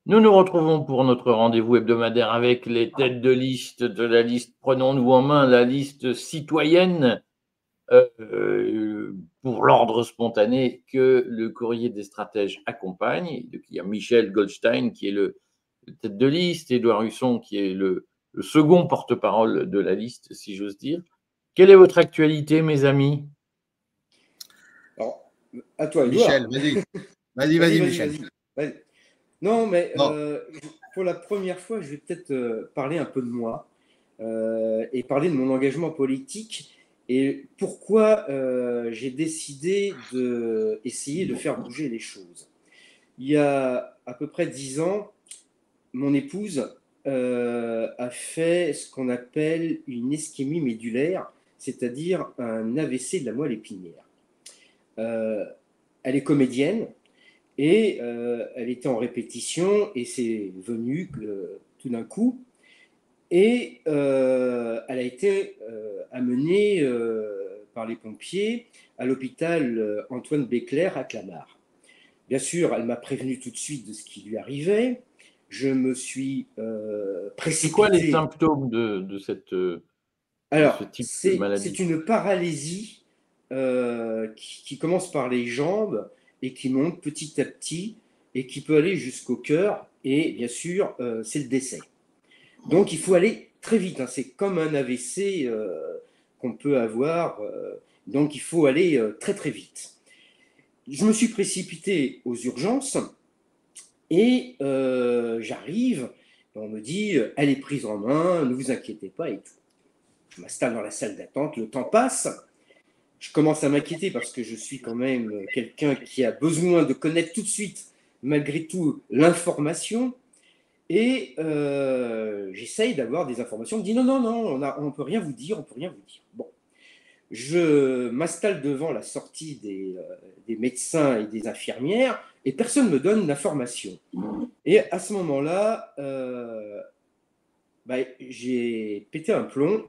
Nous nous retrouvons pour notre rendez-vous hebdomadaire avec les têtes de liste de la liste Prenons-nous en main, la liste citoyenne, pour l'ordre spontané que le courrier des stratèges accompagne. Donc il y a Michel Goldstein qui est le tête de liste, Édouard Husson qui est le second porte-parole de la liste, si j'ose dire. Quelle est votre actualité, mes amis? Alors, à toi, Michel, Edouard. vas-y. Vas-y, Michel. Vas-y. Non, mais Bon. pour la première fois, je vais peut-être parler un peu de moi et parler de mon engagement politique et pourquoi j'ai décidé d'essayer de faire bouger les choses. Il y a à peu près 10 ans, mon épouse a fait ce qu'on appelle une ischémie médulaire, c'est-à-dire un AVC de la moelle épinière. Elle est comédienne et elle était en répétition et c'est venu tout d'un coup. Et elle a été amenée par les pompiers à l'hôpital Antoine Béclair à Clamart. Bien sûr, elle m'a prévenu tout de suite de ce qui lui arrivait. Je me suis précipité. C'est quoi les symptômes de ce type de maladie? C'est une paralysie qui commence par les jambes et qui monte petit à petit et qui peut aller jusqu'au cœur. Et bien sûr, c'est le décès. Donc il faut aller très vite. Hein. C'est comme un AVC qu'on peut avoir. Donc il faut aller très très vite. Je me suis précipité aux urgences et j'arrive. On me dit, elle est prise en main, ne vous inquiétez pas et tout. Je m'installe dans la salle d'attente, le temps passe. Je commence à m'inquiéter parce que je suis quand même quelqu'un qui a besoin de connaître tout de suite, malgré tout, l'information. Et j'essaye d'avoir des informations. On me dit non, on ne peut rien vous dire, on peut rien vous dire. Bon, je m'installe devant la sortie des médecins et des infirmières et personne ne me donne d'informations. Et à ce moment-là, j'ai pété un plomb,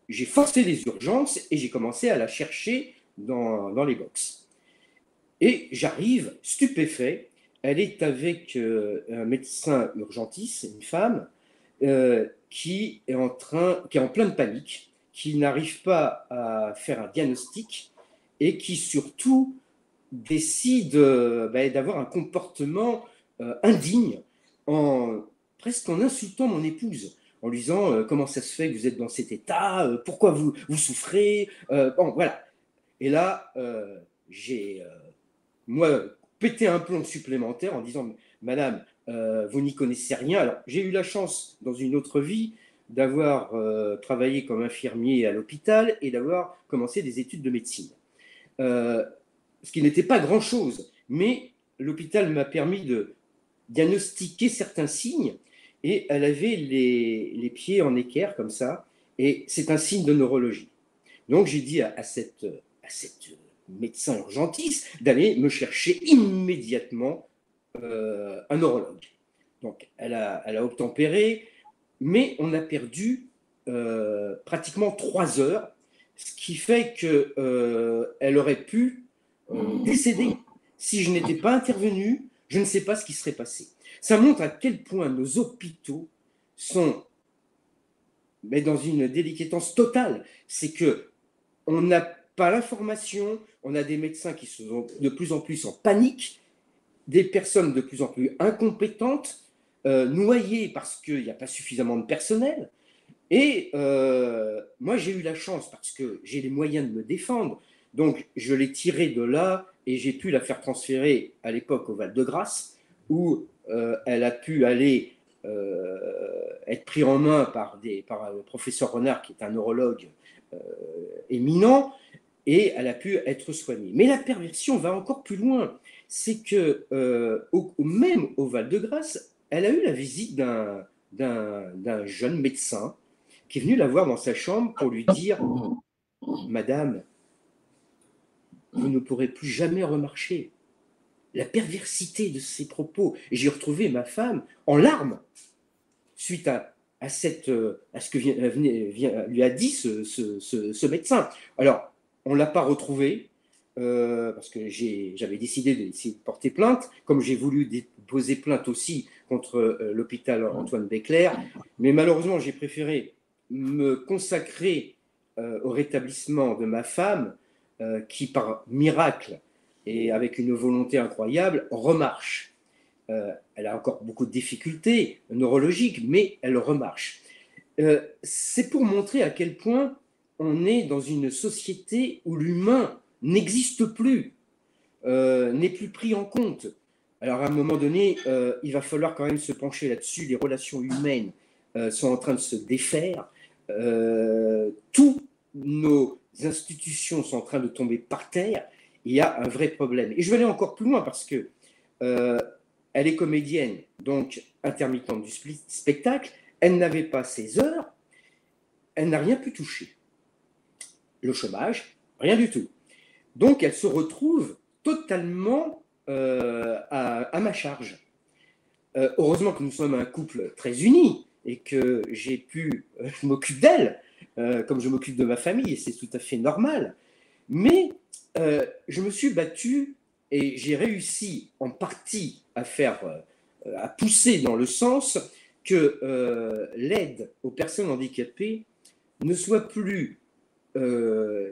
j'ai forcé les urgences et j'ai commencé à la chercher dans les box. Et j'arrive stupéfait. Elle est avec un médecin urgentiste, une femme, qui est en pleine panique, qui n'arrive pas à faire un diagnostic et qui surtout décide d'avoir un comportement indigne, presque en insultant mon épouse, en lui disant comment ça se fait que vous êtes dans cet état, pourquoi vous souffrez, bon voilà. Et là, j'ai moi, péter un plomb supplémentaire en disant Madame, vous n'y connaissez rien. Alors, j'ai eu la chance, dans une autre vie, d'avoir travaillé comme infirmier à l'hôpital et d'avoir commencé des études de médecine. Ce qui n'était pas grand-chose, mais l'hôpital m'a permis de diagnostiquer certains signes et elle avait les pieds en équerre comme ça, et c'est un signe de neurologie. Donc, j'ai dit à cette médecin urgentiste d'aller me chercher immédiatement un neurologue. Donc, elle a obtempéré, mais on a perdu pratiquement 3 heures, ce qui fait qu'elle aurait pu décéder. Si je n'étais pas intervenu, je ne sais pas ce qui serait passé. Ça montre à quel point nos hôpitaux sont dans une déliquescence totale. C'est qu'on n'a pas l'information, on a des médecins qui sont de plus en plus en panique, des personnes de plus en plus incompétentes, noyées parce qu'il n'y a pas suffisamment de personnel. Et moi, j'ai eu la chance, parce que j'ai les moyens de me défendre, donc je l'ai tirée de là et j'ai pu la faire transférer à l'époque au Val-de-Grâce, où elle a pu aller être prise en main par le professeur Renard, qui est un neurologue éminent, et elle a pu être soignée. Mais la perversion va encore plus loin. C'est que même au Val-de-Grâce, elle a eu la visite d'un jeune médecin qui est venu la voir dans sa chambre pour lui dire « Madame, vous ne pourrez plus jamais remarcher. » La perversité de ses propos. Et j'ai retrouvé ma femme en larmes suite à ce que lui a dit ce médecin. Alors, on ne l'a pas retrouvé parce que j'avais décidé d'essayer de porter plainte. Comme j'ai voulu posé plainte aussi contre l'hôpital Antoine Béclair, mais malheureusement, j'ai préféré me consacrer au rétablissement de ma femme, qui, par miracle et avec une volonté incroyable, remarche. Elle a encore beaucoup de difficultés neurologiques, mais elle remarche. C'est pour montrer à quel point on est dans une société où l'humain n'existe plus, n'est plus pris en compte. Alors à un moment donné, il va falloir quand même se pencher là-dessus. Les relations humaines sont en train de se défaire. Toutes nos institutions sont en train de tomber par terre. Il y a un vrai problème. Et je vais aller encore plus loin parce que elle est comédienne, donc intermittente du spectacle. Elle n'avait pas ses heures. Elle n'a rien pu toucher. Le chômage, rien du tout. Donc elle se retrouve totalement à ma charge. Heureusement que nous sommes un couple très uni et que j'ai pu m'occuper d'elle comme je m'occupe de ma famille, et c'est tout à fait normal. Mais je me suis battu et j'ai réussi en partie à pousser dans le sens que l'aide aux personnes handicapées ne soit plus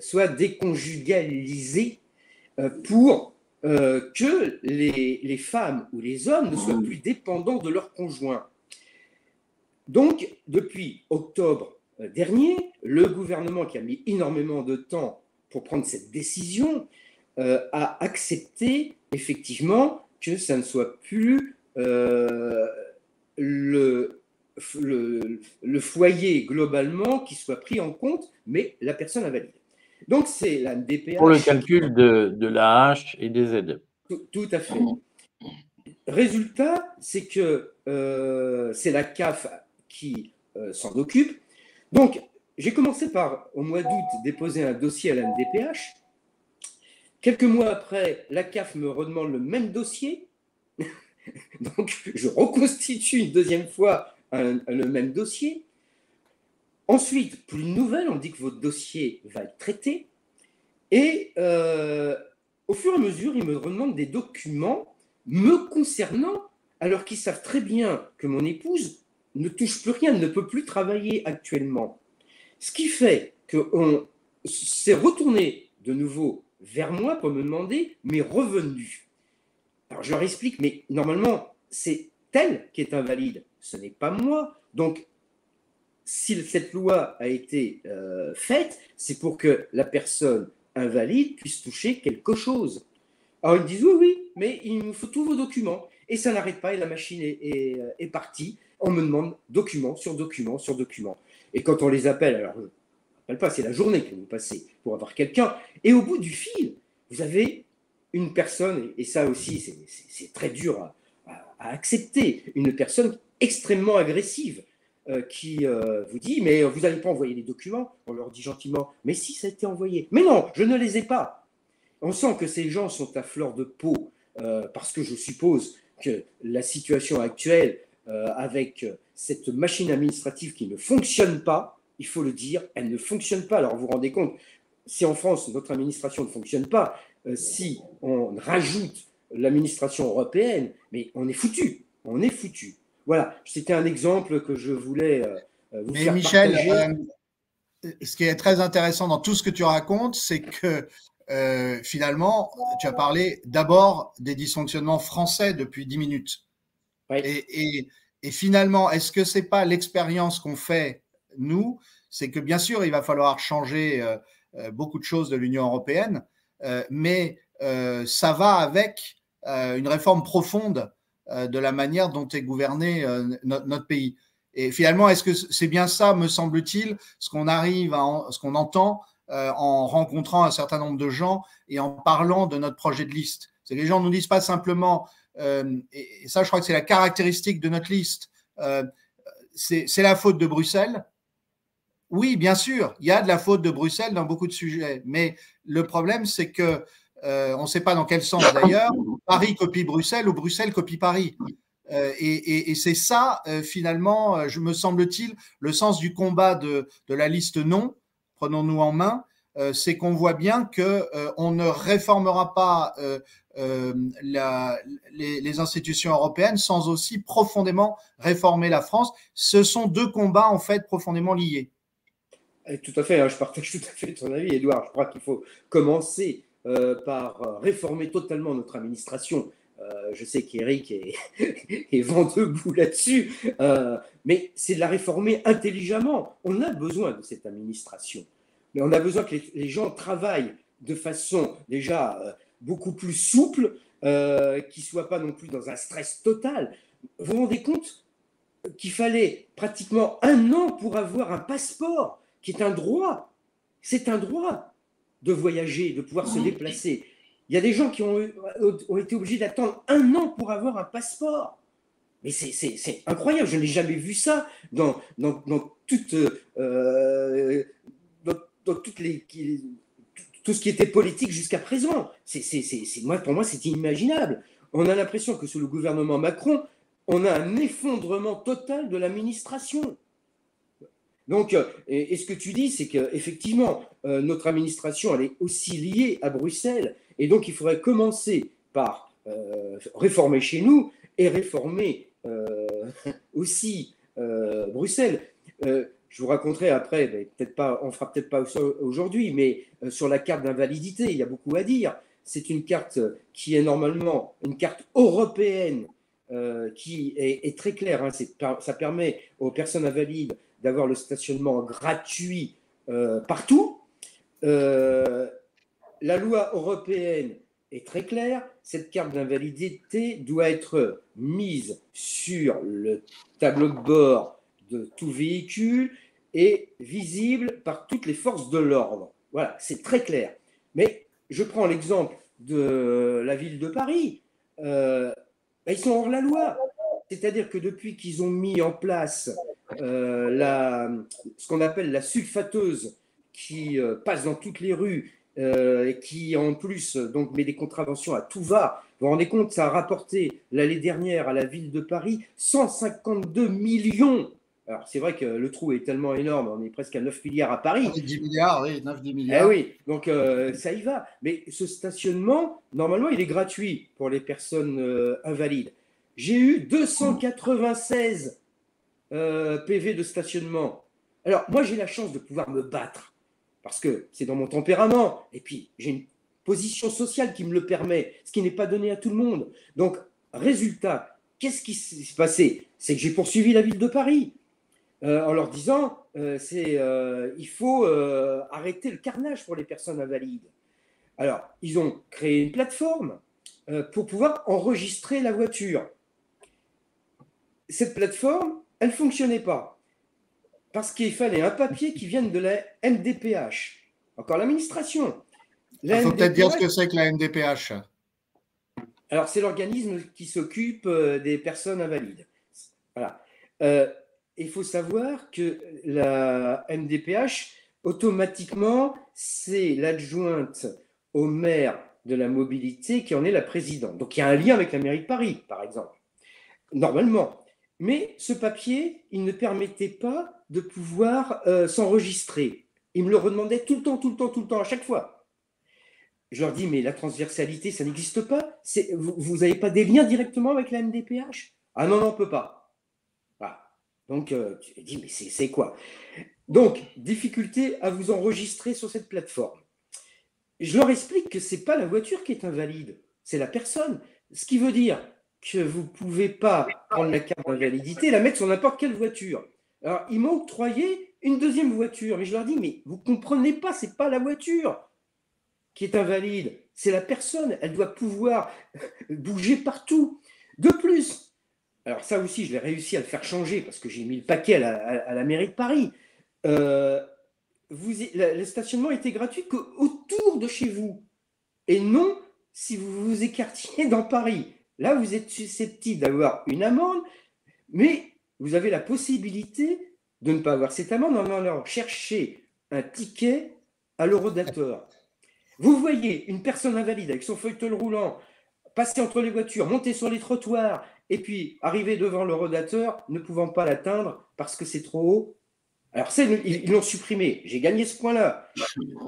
soit déconjugalisée pour que les femmes ou les hommes ne soient plus dépendants de leur conjoint. Donc, depuis octobre dernier, le gouvernement, qui a mis énormément de temps pour prendre cette décision, a accepté effectivement que ça ne soit plus le foyer globalement qui soit pris en compte, mais la personne invalide. Donc, c'est la MDPH. Pour le calcul de l'AH et des aides. Tout à fait. Résultat, c'est que c'est la CAF qui s'en occupe. Donc, j'ai commencé par, au mois d'août, déposer un dossier à la MDPH. Quelques mois après, la CAF me redemande le même dossier. Donc, je reconstitue une deuxième fois le même dossier. Ensuite, plus de nouvelles, on dit que votre dossier va être traité. Et au fur et à mesure, ils me redemandent des documents me concernant, alors qu'ils savent très bien que mon épouse ne touche plus rien, ne peut plus travailler actuellement. Ce qui fait qu'on s'est retourné de nouveau vers moi pour me demander mes revenus. Alors je leur explique, mais normalement, c'est elle qui est invalide, ce n'est pas moi. Donc, si cette loi a été faite, c'est pour que la personne invalide puisse toucher quelque chose. Alors ils me disent, oui, mais il nous faut tous vos documents. Et ça n'arrête pas, et la machine est partie. On me demande document sur document sur document. Et quand on les appelle, alors je ne rappelle pas, c'est la journée que vous passez pour avoir quelqu'un. Et au bout du fil, vous avez une personne, et ça aussi, c'est très dur à accepter, une personne extrêmement agressive qui vous dit, mais vous n'allez pas envoyer les documents. On leur dit gentiment, mais si, ça a été envoyé. Mais non, je ne les ai pas. On sent que ces gens sont à fleur de peau, parce que je suppose que la situation actuelle, avec cette machine administrative qui ne fonctionne pas, il faut le dire, elle ne fonctionne pas. Alors vous vous rendez compte, si en France, notre administration ne fonctionne pas, si on rajoute l'administration européenne, mais on est foutu, on est foutu. Voilà, c'était un exemple que je voulais vous faire Michel, partager. Ce qui est très intéressant dans tout ce que tu racontes, c'est que finalement, tu as parlé d'abord des dysfonctionnements français depuis 10 minutes. Ouais. Et finalement, est-ce que c'est pas l'expérience qu'on fait, nous, c'est que bien sûr, il va falloir changer beaucoup de choses de l'Union européenne, mais ça va avec une réforme profonde de la manière dont est gouverné notre pays. Et finalement, est-ce que c'est bien ça, me semble-t-il, ce qu'on arrive ce qu'on entend en rencontrant un certain nombre de gens et en parlant de notre projet de liste? C'est que les gens ne nous disent pas simplement, et ça, je crois que c'est la caractéristique de notre liste, c'est la faute de Bruxelles. Oui, bien sûr, il y a de la faute de Bruxelles dans beaucoup de sujets, mais le problème, c'est que on ne sait pas dans quel sens d'ailleurs, Paris copie Bruxelles ou Bruxelles copie Paris. Et c'est ça, finalement, me semble-t-il, le sens du combat de la liste non, prenons-nous en main, c'est qu'on voit bien qu'on ne réformera pas les institutions européennes sans aussi profondément réformer la France. Ce sont deux combats en fait profondément liés. Tout à fait, hein, je partage tout à fait ton avis, Édouard. Je crois qu'il faut commencer par réformer totalement notre administration. Je sais qu'Éric est vent debout là-dessus, mais c'est de la réformer intelligemment. On a besoin de cette administration, mais on a besoin que les gens travaillent de façon déjà beaucoup plus souple, qu'ils ne soient pas non plus dans un stress total. Vous vous rendez compte qu'il fallait pratiquement 1 an pour avoir un passeport, qui est un droit. C'est un droit de voyager, de pouvoir se déplacer. Il y a des gens qui ont été obligés d'attendre 1 an pour avoir un passeport. Mais c'est incroyable, je n'ai jamais vu ça dans toutes tout ce qui était politique jusqu'à présent. Pour moi, c'est inimaginable. On a l'impression que sous le gouvernement Macron, on a un effondrement total de l'administration. Donc, et ce que tu dis, c'est qu'effectivement, notre administration, elle est aussi liée à Bruxelles. Et donc, il faudrait commencer par réformer chez nous et réformer aussi Bruxelles. Je vous raconterai après, mais on ne fera peut-être pas aujourd'hui, mais sur la carte d'invalidité, il y a beaucoup à dire. C'est une carte qui est normalement une carte européenne qui est très claire. Hein. Ça permet aux personnes invalides d'avoir le stationnement gratuit partout. La loi européenne est très claire. Cette carte d'invalidité doit être mise sur le tableau de bord de tout véhicule et visible par toutes les forces de l'ordre. Voilà, c'est très clair. Mais je prends l'exemple de la ville de Paris. Ils sont hors la loi. C'est-à-dire que depuis qu'ils ont mis en place ce qu'on appelle la sulfateuse qui passe dans toutes les rues et qui en plus donc, met des contraventions à tout va, vous vous rendez compte, ça a rapporté l'année dernière à la ville de Paris 152 millions. Alors c'est vrai que le trou est tellement énorme, on est presque à 9 milliards à Paris. 10 milliards, oui, 9-10 milliards. Oui, donc ça y va. Mais ce stationnement, normalement, il est gratuit pour les personnes invalides. J'ai eu 296 PV de stationnement. Alors, moi, j'ai la chance de pouvoir me battre parce que c'est dans mon tempérament. Et puis, j'ai une position sociale qui me le permet, ce qui n'est pas donné à tout le monde. Donc, résultat, qu'est-ce qui s'est passé? C'est que j'ai poursuivi la ville de Paris en leur disant il faut arrêter le carnage pour les personnes invalides. Alors, ils ont créé une plateforme pour pouvoir enregistrer la voiture. Cette plateforme, elle ne fonctionnait pas parce qu'il fallait un papier qui vienne de la MDPH, encore l'administration. Il faut peut-être dire ce que c'est que la MDPH. Alors, c'est l'organisme qui s'occupe des personnes invalides. Voilà. Il faut savoir que la MDPH, automatiquement, c'est l'adjointe au maire de la mobilité qui en est la présidente. Donc, il y a un lien avec la mairie de Paris, par exemple, normalement. Mais ce papier, il ne permettait pas de pouvoir s'enregistrer. Il me le redemandait tout le temps, à chaque fois. Je leur dis, mais la transversalité, ça n'existe pas. Vous n'avez pas des liens directement avec la MDPH? Ah non, on ne peut pas. Voilà. Donc, tu dis, mais c'est quoi? Donc, difficulté à vous enregistrer sur cette plateforme. Je leur explique que ce n'est pas la voiture qui est invalide, c'est la personne. Ce qui veut dire que vous ne pouvez pas prendre la carte d'invalidité et la mettre sur n'importe quelle voiture. Alors, ils m'ont octroyé une deuxième voiture, mais je leur dis, mais vous ne comprenez pas, ce n'est pas la voiture qui est invalide, c'est la personne, elle doit pouvoir bouger partout. De plus, alors ça aussi, je l'ai réussi à le faire changer parce que j'ai mis le paquet à la mairie de Paris. Le stationnement était gratuit qu'autour de chez vous et non si vous vous écartiez dans Paris. Là, vous êtes susceptible d'avoir une amende, mais vous avez la possibilité de ne pas avoir cette amende en allant chercher un ticket à l'Eurodator. Vous voyez une personne invalide avec son fauteuil roulant passer entre les voitures, monter sur les trottoirs et puis arriver devant l'Eurodator, ne pouvant pas l'atteindre parce que c'est trop haut. Alors, ça, ils l'ont supprimé. J'ai gagné ce point-là.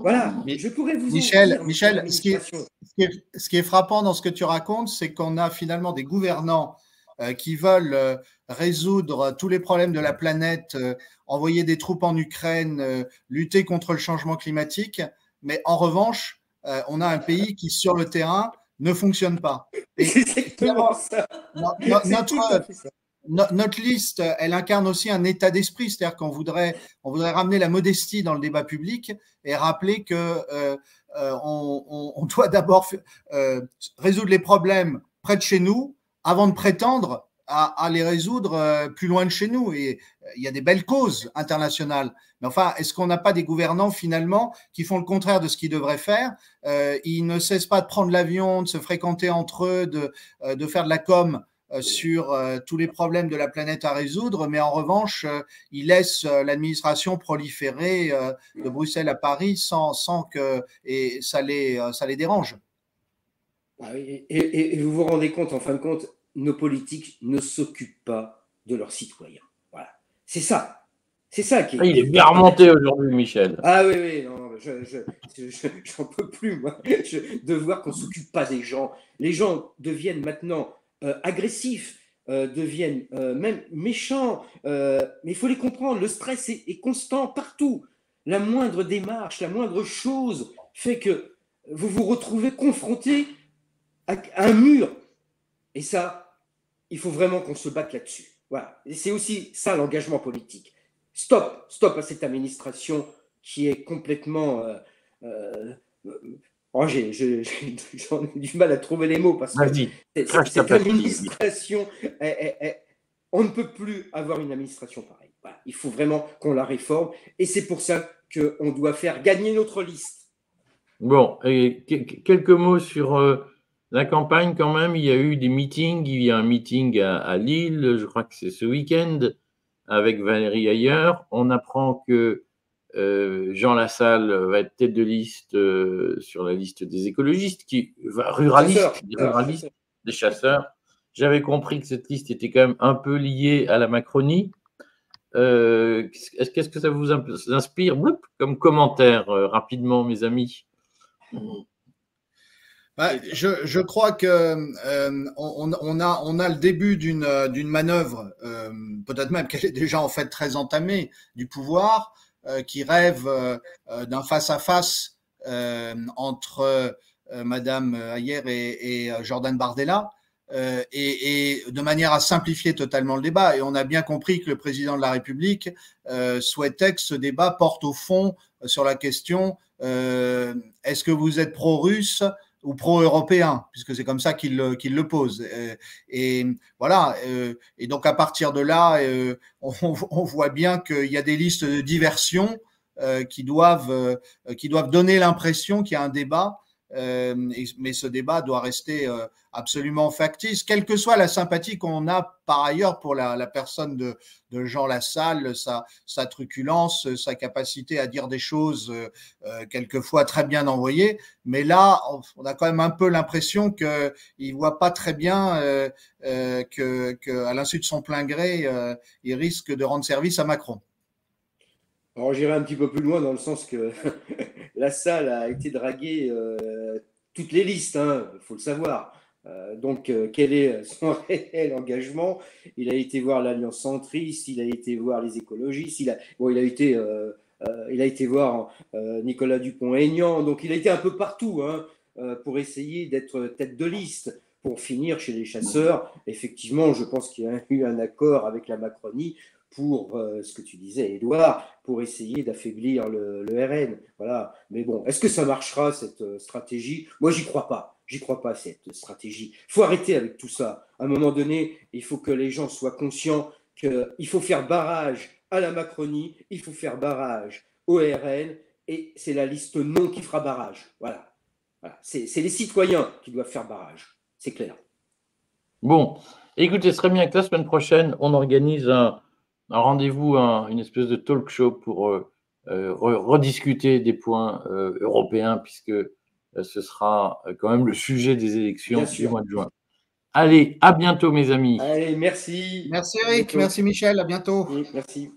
Voilà. Mais Je pourrais vous en Michel, dire sur Michel, l'administration. ce qui est frappant dans ce que tu racontes, c'est qu'on a finalement des gouvernants qui veulent résoudre tous les problèmes de la planète, envoyer des troupes en Ukraine, lutter contre le changement climatique, mais en revanche, on a un pays qui, sur le terrain, ne fonctionne pas. Et C'est exactement ça. C'est tout à notre, fait ça. notre liste, elle incarne aussi un état d'esprit, c'est-à-dire qu'on voudrait ramener la modestie dans le débat public et rappeler que on doit d'abord résoudre les problèmes près de chez nous avant de prétendre à les résoudre plus loin de chez nous. Et il y a des belles causes internationales. Mais enfin, est-ce qu'on n'a pas des gouvernants finalement qui font le contraire de ce qu'ils devraient faire? Ils ne cessent pas de prendre l'avion, de se fréquenter entre eux, de faire de la com sur tous les problèmes de la planète à résoudre, mais en revanche, il laisse l'administration proliférer de Bruxelles à Paris sans que et ça les dérange. Et vous vous rendez compte, en fin de compte, nos politiques ne s'occupent pas de leurs citoyens. Voilà. C'est ça. C'est ça qui est. Il est bien remonté aujourd'hui, Michel. Ah oui, oui, non, j'en peux plus, moi, de voir qu'on ne s'occupe pas des gens. Les gens deviennent maintenant agressifs, deviennent même méchants, mais il faut les comprendre, le stress est constant partout. La moindre démarche, la moindre chose fait que vous vous retrouvez confronté à un mur. Et ça, il faut vraiment qu'on se batte là-dessus. Voilà. Et c'est aussi ça l'engagement politique. Stop à cette administration qui est complètement. Oh, j'en ai du mal à trouver les mots parce que cette administration, on ne peut plus avoir une administration pareille. Voilà. Il faut vraiment qu'on la réforme et c'est pour ça qu'on doit faire gagner notre liste. Bon, et quelques mots sur la campagne quand même. Il y a eu des meetings. Il y a un meeting à Lille, je crois que c'est ce week-end, avec Valérie Ayer. On apprend que Jean Lassalle va être tête de liste sur la liste des écologistes, ruralistes, des chasseurs. J'avais compris que cette liste était quand même un peu liée à la Macronie. Qu'est-ce que ça vous inspire comme commentaire rapidement, mes amis? Je crois que on a le début d'une manœuvre, peut-être même qu'elle est déjà en fait très entamée, du pouvoir qui rêve d'un face-à-face entre Madame Ayer et Jordan Bardella. Et de manière à simplifier totalement le débat. Et on a bien compris que le président de la République souhaitait que ce débat porte au fond sur la question est-ce que vous êtes pro-russe ou pro-européen, puisque c'est comme ça qu'il le pose. Et voilà. Et donc à partir de là, on voit bien qu'il y a des listes de diversion qui doivent donner l'impression qu'il y a un débat. Mais ce débat doit rester absolument factice, quelle que soit la sympathie qu'on a par ailleurs pour la personne de Jean Lassalle, sa truculence, sa capacité à dire des choses quelquefois très bien envoyées. Mais là, on a quand même un peu l'impression qu'il ne voit pas très bien qu'à l'insu de son plein gré, il risque de rendre service à Macron. Alors j'irai un petit peu plus loin dans le sens que Lassalle a été dragué toutes les listes, il faut le savoir. Donc quel est son réel engagement? Il a été voir l'Alliance centriste, il a été voir les écologistes, il a été voir Nicolas Dupont-Aignan, donc il a été un peu partout pour essayer d'être tête de liste. Pour finir chez les chasseurs, effectivement, je pense qu'il y a eu un accord avec la Macronie pour ce que tu disais, Édouard, pour essayer d'affaiblir le RN. Voilà. Mais bon, est-ce que ça marchera, cette stratégie? Moi, j'y crois pas. J'y crois pas, cette stratégie. Il faut arrêter avec tout ça. À un moment donné, il faut que les gens soient conscients qu'il faut faire barrage à la Macronie, il faut faire barrage au RN, et c'est la liste non qui fera barrage. Voilà. C'est les citoyens qui doivent faire barrage. C'est clair. Bon, écoutez, ce serait bien que la semaine prochaine, on organise un rendez-vous, une espèce de talk show pour rediscuter des points européens, puisque ce sera quand même le sujet des élections du mois de juin. Allez, à bientôt, mes amis. Allez, merci. Merci Eric, merci Michel, à bientôt. Merci.